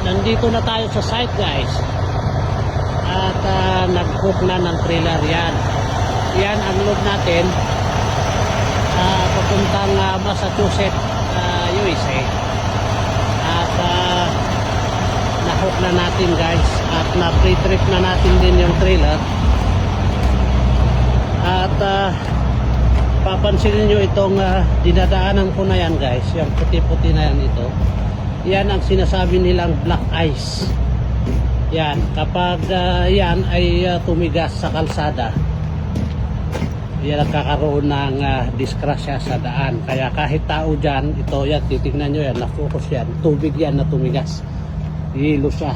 nandito na tayo sa site guys. At nag-hook na ng trailer yan. Yan ang load natin. Papuntang Massachusetts, USA. At na-hook na natin guys. At na-pre-trip na natin din yung trailer. At papansinin nyo itong dinadaanan ko na yan guys. Yung puti-puti na yan ito. Yan ang sinasabi nilang black ice. Yan, kapag yan ay tumigas sa kalsada, yan nagkakaroon ng disgrasya sa daan. Kaya kahit tao dyan, ito yan, titignan nyo yan, na-focus yan, tubig yan na tumigas, hilo siya.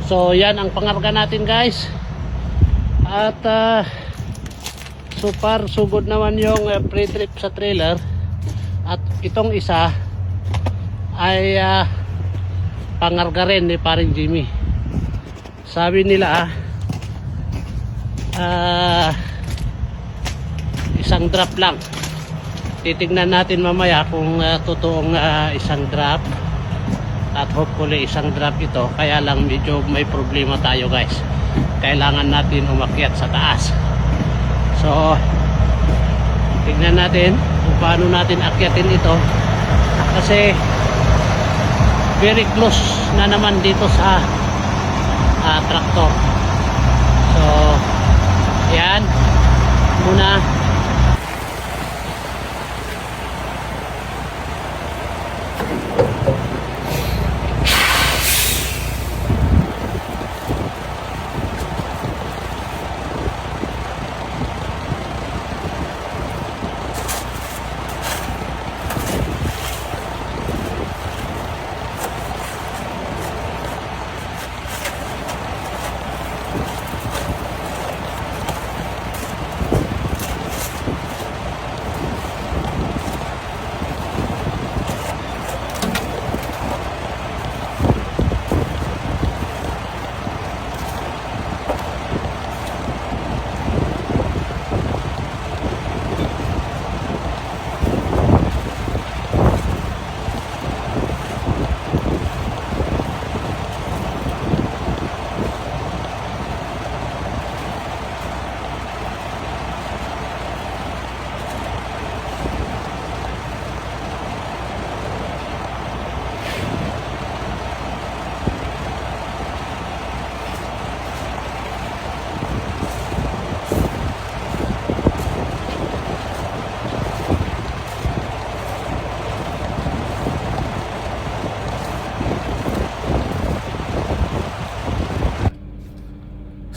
So yan ang pangarga natin guys. At so far so good naman yung pre-trip sa trailer. At itong isa ay pangarga rin ni paring Jimmy. Sabi nila isang drop lang. Titignan natin mamaya kung totoong isang drop. At hopefully isang drop ito. Kaya lang medyo may problema tayo guys. Kailangan natin umakyat sa taas. So tignan natin kung paano natin akyatin ito. Kasi very close na naman dito sa traktor. So yan muna.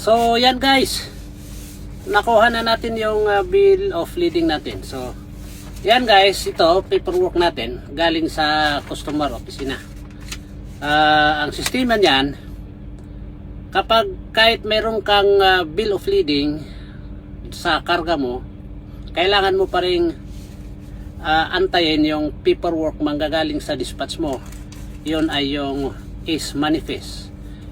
So yan guys, nakuha na natin yung bill of lading natin. So yan guys, ito paperwork natin galing sa customer opisina. Ang sistema niyan, kapag kahit meron kang bill of lading sa karga mo, kailangan mo pa rin antayin yung paperwork manggagaling sa dispatch mo. Yun ay yung is manifest.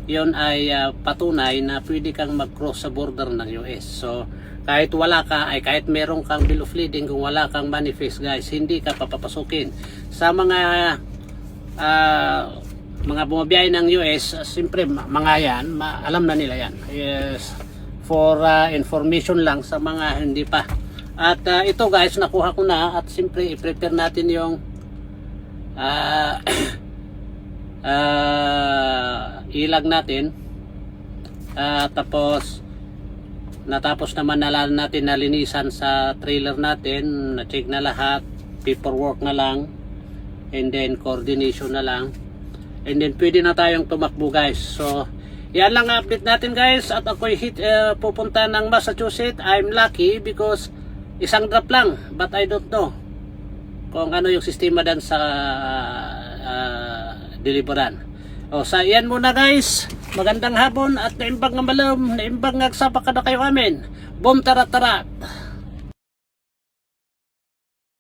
Yun ay patunay na pwede kang mag-cross sa border ng US. So kahit wala ka, ay kahit meron kang bill of lading, kung wala kang manifest guys, hindi ka papapasukin. Sa mga bumabiyahe ng US, siyempre mga yan, alam na nila yan. Yes, for information lang sa mga hindi pa. At ito guys, nakuha ko na. At siyempre i-prepare natin yung ilag natin. Tapos natapos naman natin nalinisan sa trailer natin, na-check na lahat, paperwork na lang, and then coordination na lang, and then pwede na tayong tumakbo guys. So yan lang update natin guys. At ako'y pupunta ng Massachusetts. I'm lucky because isang drop lang, but I don't know kung ano yung sistema dan sa deliveran. O sa yan muna guys, magandang hapon at naimbang nga malam, naimbang nga sa pakada kayo amin. Boom tarat tarat.